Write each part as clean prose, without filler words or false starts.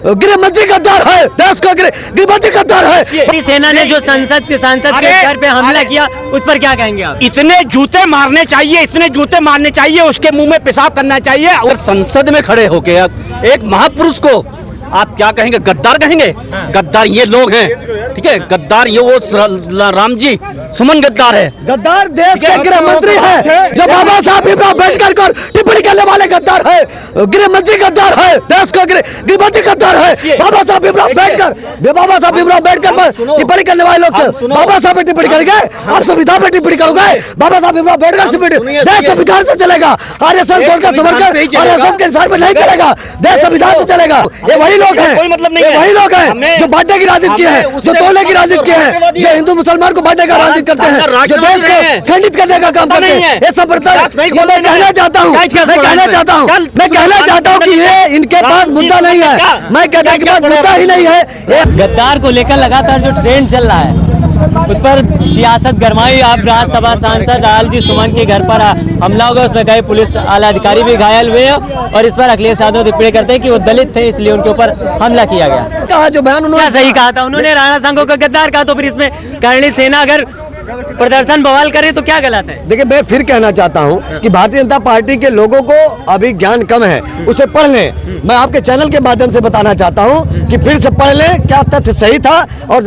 गृह मंत्री गद्दार है, देश का गृह मंत्री गद्दार है। सेना ने जो सांसद के घर पे हमला किया उस पर क्या कहेंगे आप? इतने जूते मारने चाहिए, इतने जूते मारने चाहिए, उसके मुंह में पेशाब करना चाहिए। और संसद में खड़े होके एक महापुरुष को आप क्या कहेंगे? गद्दार कहेंगे? गद्दार ये लोग हैं, ठीक है। गद्दार ये वो राम जी सुमन गद्दार है। गद्दार देश के गृह मंत्री है, जो बाबा साहब भीमराव अम्बेडकर को टिप्पणी करने वाले गद्दार है। गृह मंत्री गद्दार है, देश का गृह मंत्री गद्दार है। बाबा साहब भीमराव अम्बेडकर पर टिप्पणी करने वाले लोग बाबा साहब पे टिप्पणी करेंगे, आप संविधान पे टिप्पणी करोगे। बाबा साहब भीमराव अम्बेडकर देश संविधान से चलेगा। आरएसएस गोलकर समरकर आरएसएस के हिसाब में नहीं चलेगा, देश संविधान से चलेगा। ये वही लोग हैं, कोई मतलब नहीं है। वही लोग हैं जो बांटने की राजनीति किए हैं, जो तोड़ने की राजनीति किए हैं, जो हिंदू मुसलमान को बांटने का राजनीति करते हैं, जो देश को खंडित करने का काम करते हैं। ये संप्रदाय मैं कहना चाहता हूँ कि ये इनके पास मुद्दा नहीं है। मैं कहता हूँ कि पास मुद्दा ही नहीं है। गद्दार को लेकर लगातार जो ट्रेंड चल रहा है उस पर सियासत गरमाई। आप राज्यसभा सांसद लालजी सुमन के घर पर हमला होगा, उसमें कई पुलिस आला अधिकारी भी घायल हुए और इस पर अखिलेश यादव टिप्पणी करते हैं कि वो दलित थे इसलिए उनके ऊपर हमला किया गया। कहा जो बयान उन्होंने सही कहा था, उन्होंने राणा संघों को गद्दार कहा, तो फिर इसमें करणी सेना अगर प्रदर्शन बवाल करे तो क्या गलत है? देखिए, मैं फिर कहना चाहता हूं कि भारतीय जनता पार्टी के लोगों को अभी ज्ञान कम है, उसे पढ़ लें। मैं आपके चैनल के माध्यम से बताना चाहता हूं कि फिर से पढ़ लें क्या तथ्य सही था। और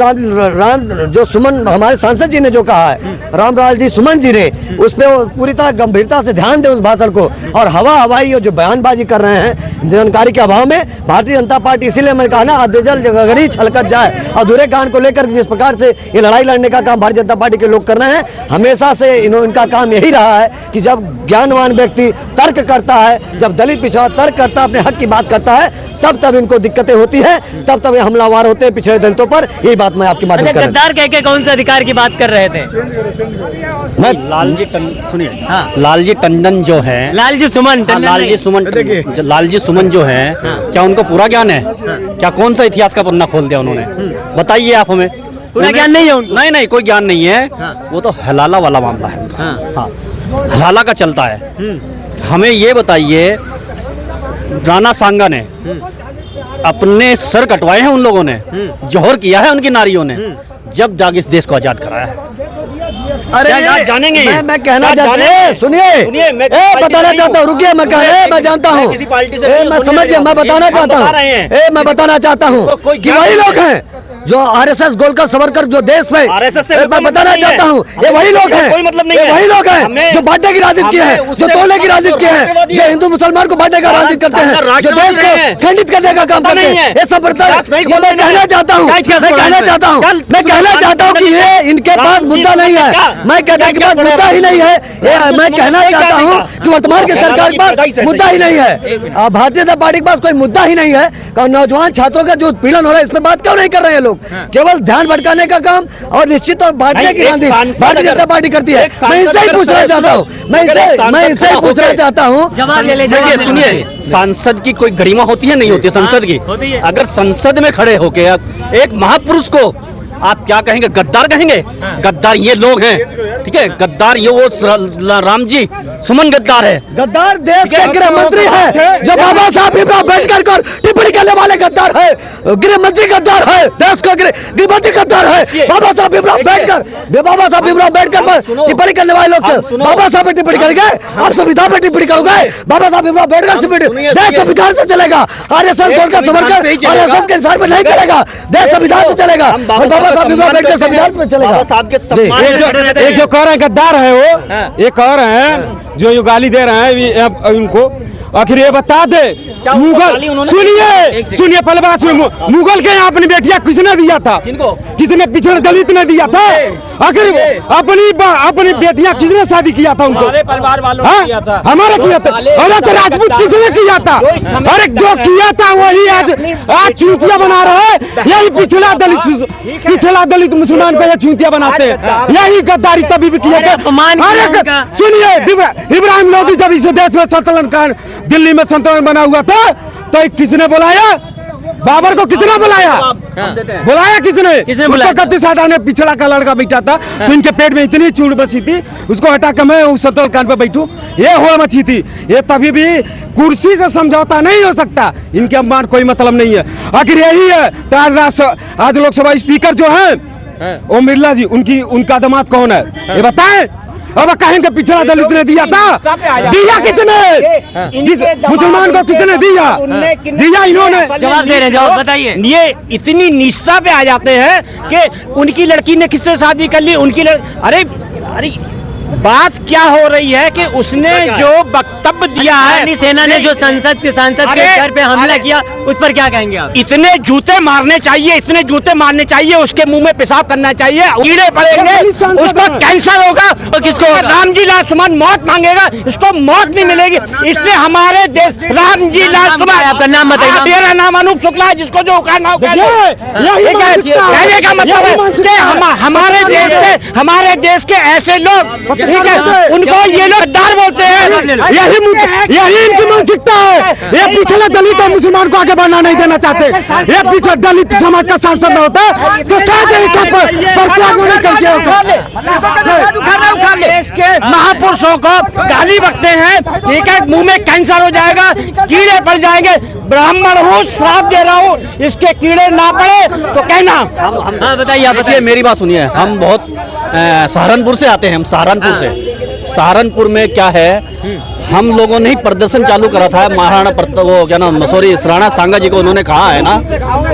जो सुमन हमारे सांसद जी ने जो कहा है, रामलाल जी सुमन जी ने, उस पर पूरी तरह गंभीरता से ध्यान दें उस भाषण को। और हवाई जो बयानबाजी कर रहे हैं जानकारी के अभाव में, भारतीय जनता पार्टी, इसीलिए मैंने कहा ना, अधजल अगर ही छलकत जाए। अधूरे ज्ञान को लेकर जिस प्रकार से ये लड़ाई लड़ने का काम भारतीय जनता पार्टी के लोग कर रहे हैं, हमेशा से इनका काम यही रहा है कि जब ज्ञानवान व्यक्ति तर्क करता है, जब दलित पिछड़ा तर्क करता है, अपने हक की बात करता है, तब इनको दिक्कतें होती हैं, तब ये हमलावर होते हैं पिछड़े दलितों पर। यही बात मैं आपकी माध्यम कर गद्दार कह के कौन से अधिकार की बात कर रहे थे? मैं सुनिए, लालजी टंडन जो है, लालजी सुमन जो है, क्या उनको पूरा ज्ञान है? क्या कौन सा इतिहास का पन्ना खोल दिया उन्होंने? बताइए आप हमें। पूरा ज्ञान नहीं है उनको? नहीं, कोई ज्ञान नहीं है। वो तो हलाला वाला मामला है। हाँ, हलाला का चलता है। हमें ये बताइए, राणा सांगा ने अपने सर कटवाए हैं उन लोगों ने, जौहर किया है उनकी नारियों ने, जब जाके इस देश को आजाद कराया है। अरे जानेंगे मैं कहना चाहता हूँ, सुनिए, बताना चाहता हूँ, रुकिए, मैं जानता हूँ, मैं समझिए, मैं बताना चाहता हूँ कि वही लोग हैं जो आरएसएस गोलकर सवरकर जो देश में, मैं बताना चाहता हूँ, ये वही लोग हैं, कोई मतलब नहीं है। वही लोग हैं जो बांटने की राजनीति किए हैं, जो तोड़ने की राजनीति किए हैं, जो हिंदू मुसलमान को बांटने का राजनीति करते हैं, जो देश को खंडित करने का काम करते हैं। ये संप्रदाय मैं कहना चाहता हूँ कि ये इनके पास मुद्दा नहीं है। मैं कहता हूँ कि पास मुद्दा ही नहीं है। मैं कहना चाहता हूँ कि वर्तमान की सरकार के पास मुद्दा ही नहीं है। भारतीय जनता पार्टी के पास कोई मुद्दा ही नहीं है। नौजवान छात्रों का जो उत्पीड़न हो रहा है, इस पर बात क्यों नहीं कर रहे हैं लोग? केवल ध्यान भटकाने का काम और निश्चित और बांटने की राजनीति भारतीय जनता पार्टी करती है। मैं इनसे ही पूछना चाहता हूँ, सुनिए, सांसद की कोई गरिमा होती है? नहीं होती संसद की? अगर संसद में खड़े होके एक महापुरुष को आप क्या कहेंगे? गद्दार कहेंगे? गद्दार ये लोग हैं, ठीक है। गद्दार ये वो राम जी सुमन गद्दार है। गद्दार देश के गृह मंत्री है, जो बाबा साहब भीमराव अम्बेडकर को टिप्पणी करने वाले गद्दार है। गृह मंत्री गद्दार है, देश का गृह मंत्री गद्दार है। बाबा साहब भीमराव अम्बेडकर पर टिप्पणी करने वाले लोग बाबा साहब पे टिप्पणी करेंगे, आप संविधान पे टिप्पणी करोगे। बाबा साहब भीमराव अम्बेडकर देश संविधान से चलेगा। आरएसएस गोलकर समरकर आरएसएस के हिसाब में नहीं चलेगा, देश संविधान से चलेगा। और बाबा साहब भीमराव अम्बेडकर संविधान में चलेगा। एक जो कह रहे हैं गद्दार है, वो ये कह रहे हैं जो ये गाली दे रहे हैं इनको, आखिर ये बता दे, मुगल सुनिए पहले बात सुनिए, मुगल के यहाँ अपनी बेटियां किसने दिया था? किसने? पिछड़े दलित ने दिया था। आखिर अपनी बेटियां किसने शादी किया था उनको? परिवार वालों ने किया था। हमारे किया था। अरे तो राजपूत किसने किया था? अरे जो किया था वही आज चूतिया बना रहे हैं। यही पिछड़ा दलित मुसलमान को ये चूतिया बनाते हैं। यही गद्दारी तभी भी किया था। सुनिए, इब्राहिम लोधी जब इस देश में संतुलन का, दिल्ली में संतुलन बना हुआ था, तो किसने बुलाया? बाबर को किसने बुलाया? बुलाया किसने? किसने बुलाया? उसको गद्दी से हटाने पिछड़ा का लड़का बैठा था तो इनके पेट में इतनी चूड़ बसी थी, उसको हटा के मैं उस सतल कान पे बैठूं, ये होड़ मची थी। ये तभी भी कुर्सी से समझौता नहीं हो सकता, इनके अपमान कोई मतलब नहीं है। आखिर यही है तो आज लोकसभा स्पीकर जो है ओम बिरला जी, उनका दामाद कौन है ये बताएं। अब कहेंगे पिछड़ा दलित ने दिया था, दिया किसने? मुसलमान को किसने दिया? दिया इन्होंने। जवाब दे रहे हैं, जवाब बताइए। ये इतनी निष्ठा पे आ जाते हैं कि उनकी लड़की ने किससे शादी कर ली, अरे अरे बात क्या हो रही है कि उसने जो वक्तव्य दिया है, सेना ने जो सांसद के घर पे हमला किया, उस पर क्या कहेंगे आप? इतने जूते मारने चाहिए, इतने जूते मारने चाहिए, उसके मुंह में पेशाब करना चाहिए, कीड़े पड़ेंगे, उसको कैंसर होगा। तो किसको? रामजी लाल सुमन मौत मांगेगा, इसको मौत नहीं मिलेगी। इसलिए हमारे देश रामजी लाल सुमन, आपका नाम बताइए। मेरा नाम अनूप शुक्ला है, जिसको जो कहना हो कहने का मतलब है कि हमारे देश के ऐसे लोग, ठीक है, उनको ये लोग गद्दार बोलते हैं। यही इनकी मानसिकता है। ये पिछले दलित और मुसलमान को आगे बढ़ना नहीं देना चाहते। ये पिछले दलित समाज का सांसद न होता तो शायद देश के महापुरुषों को गाली बकते हैं, ठीक है, मुंह में कैंसर हो जाएगा, कीड़े पड़ जाएंगे। ब्राह्मण हूँ, श्राप दे रहा हूँ, इसके कीड़े ना पड़े तो कहना। बताइए, आप बताइए, मेरी बात सुनिए। हम बहुत सहारनपुर से आते हैं, हम सहारनपुर से। सहारनपुर में क्या है, हम लोगों ने ही प्रदर्शन चालू करा था। महाराणा वो क्या नाम, सॉरी, राणा सांगा जी को उन्होंने कहा है ना,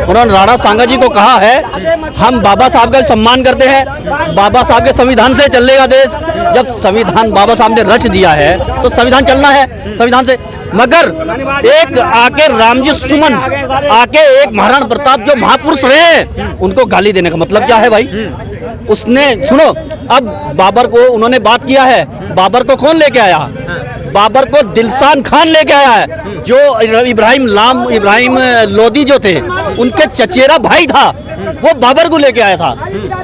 उन्होंने राणा सांगा जी को कहा है हम बाबा साहब का सम्मान करते हैं, बाबा साहब के संविधान से चलेगा देश। जब संविधान बाबा साहब ने रच दिया है तो संविधान चलना है संविधान से। मगर एक आके रामजी सुमन आके एक महाराणा प्रताप जो महापुरुष रहे, उनको गाली देने का मतलब क्या है भाई? उसने सुनो, अब बाबर को उन्होंने बात किया है, बाबर को कौन लेके आया? बाबर को दिलशान खान लेके आया है, जो इब्राहिम लोदी जो थे उनके चचेरा भाई था, वो बाबर को लेके आया था।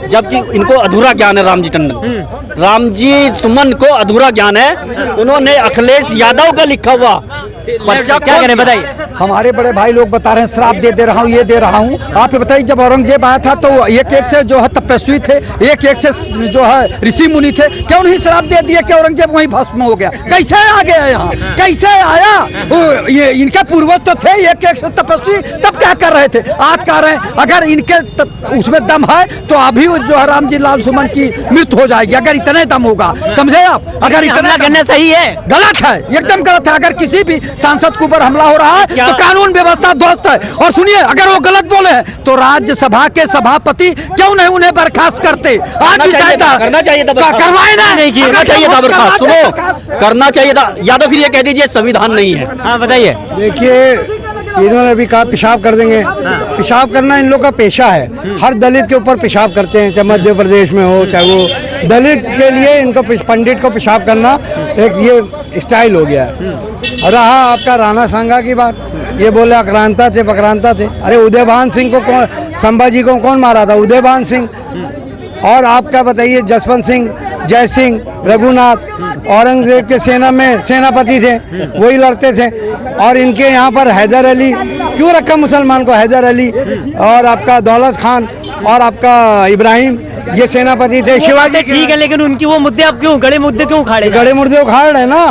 जबकि इनको अधूरा ज्ञान है, रामजी टंडन, रामजी सुमन को अधूरा ज्ञान है। उन्होंने अखिलेश यादव का लिखा हुआ पर्चा, क्या करें बताइए। हमारे बड़े भाई लोग बता रहे हैं श्राप दे रहा हूँ, ये दे रहा हूँ। आप ये बताइए, जब औरंगजेब आया था तो एक से जो है तपस्वी थे, एक से जो है ऋषि मुनि थे, क्यों नहीं श्राप दे दिया कि औरंगजेब वहीं भस्म हो गया? कैसे आ गया यहाँ, कैसे आया? ये इनके पूर्वज तो थे एक से तपस्वी, तब क्या कर रहे थे, आज कह रहे हैं। अगर इनके उसमें दम है तो अभी जो है रामजी लाल सुमन की मृत्यु हो जाएगी, अगर इतने दम होगा, समझे आप? अगर इतना करना सही है? गलत है, एकदम गलत है। अगर किसी भी सांसद के ऊपर हमला हो रहा है तो कानून व्यवस्था ध्वस्त है। और सुनिए, अगर वो गलत बोले हैं तो राज्यसभा के सभापति क्यों नहीं उन्हें बर्खास्त करते? आज भी करना चाहिए था, करवाए ना, करना चाहिए था बर्खास्त। सुनो, करना चाहिए था, या तो फिर ये कह दीजिए संविधान नहीं है। हाँ बताइए। देखिए, इन्होंने भी कहा पेशाब कर देंगे। पेशाब करना इन लोग का पेशा है, हर दलित के ऊपर पेशाब करते हैं, चाहे मध्य प्रदेश में हो, चाहे वो दलित के लिए इनको पंडित को पेशाब करना एक ये स्टाइल हो गया है। रहा आपका राणा सांगा की बात, ये बोले अक्रांता थे पक्रांता थे। अरे उदयभान सिंह को कौन, संभाजी को कौन मारा था? उदयभान सिंह। और आपका बताइए, जसवंत सिंह, जय सिंह, रघुनाथ, औरंगजेब के सेना में सेनापति थे, वही लड़ते थे। और इनके यहाँ पर हैदर अली, क्यों रखा मुसलमान को? हैदर अली और आपका दौलत खान और आपका इब्राहिम, ये सेनापति थे। शिवाजी, ठीक है, लेकिन उनकी वो मुद्दे आप क्यों, गड़े मुद्दे क्यों उखाड़े? गड़े मुर्दे उखाड़ रहे ना।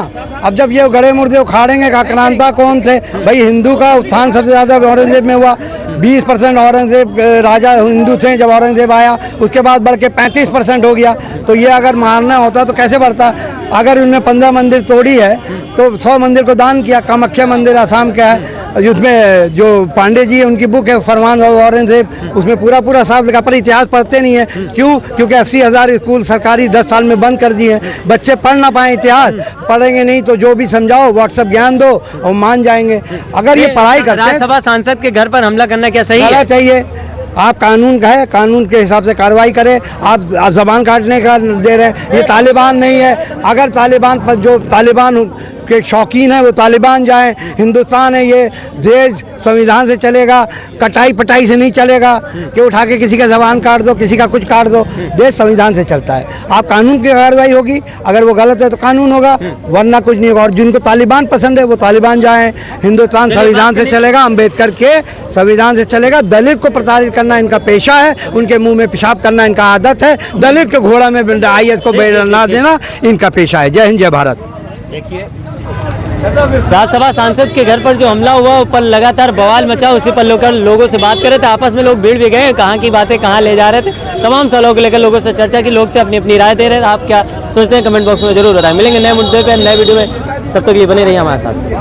अब जब ये गड़े मुर्दे उखाड़ेंगे, आक्रांता कौन थे भाई? हिंदू का उत्थान सबसे ज्यादा औरंगजेब में हुआ। 20% औरंगजेब राजा हिंदू थे जब औरंगजेब आया, उसके बाद बढ़ के 35% हो गया। तो ये अगर मारना होता तो कैसे बढ़ता? अगर उन्होंने 15 मंदिर तोड़ी है तो 100 मंदिर को दान किया। कामाख्या मंदिर आसाम का है, उसमें जो पांडे जी है उनकी बुक है फरमान ऑफ औरंगजेब, उसमें पूरा साफ लिखा। पर इतिहास पढ़ते नहीं है, क्यों? क्योंकि 80,000 स्कूल सरकारी 10 साल में बंद कर दिए हैं। बच्चे पढ़ ना पाए, इतिहास पढ़ेंगे नहीं तो जो भी समझाओ व्हाट्सएप ज्ञान दो और मान जाएंगे। अगर ये पढ़ाई करते हैं, राज्यसभा सांसद के घर पर हमला करना क्या सही है? चाहिए। आप कानून का है, कानून के हिसाब से कार्रवाई करें। आप जबान काटने का दे रहे हैं, ये तालिबान नहीं है। अगर तालिबान पर जो तालिबान के शौकीन है वो तालिबान जाएं। हिंदुस्तान है ये देश संविधान से चलेगा, कटाई पटाई से नहीं चलेगा कि उठा के किसी का जबान काट दो, किसी का कुछ काट दो। देश संविधान से चलता है। आप कानून की कार्रवाई होगी, अगर वो गलत है तो कानून होगा, वरना कुछ नहीं होगा। और जिनको तालिबान पसंद है वो तालिबान जाएं। हिंदुस्तान संविधान से चलेगा, अम्बेडकर के संविधान से चलेगा। दलित को प्रताड़ित करना इनका पेशा है, उनके मुंह में पेशाब करना इनका आदत है। दलित के घोड़ा में IS को बैठना देना इनका पेशा है। जय हिंद, जय भारत। देखिए राज्यसभा सांसद के घर पर जो हमला हुआ उस पर लगातार बवाल मचा, उसी पर लोगों से बात कर रहे थे। आपस में लोग भीड़ भी गए, कहाँ की बातें कहाँ ले जा रहे थे, तमाम सवालों को लेकर लोगों से चर्चा की। लोग थे अपनी अपनी राय दे रहे थे। आप क्या सोचते हैं कमेंट बॉक्स में जरूर बताएं। मिलेंगे नए मुद्दे पे नए वीडियो में, तब तक के लिए बने रहिए हमारे साथ।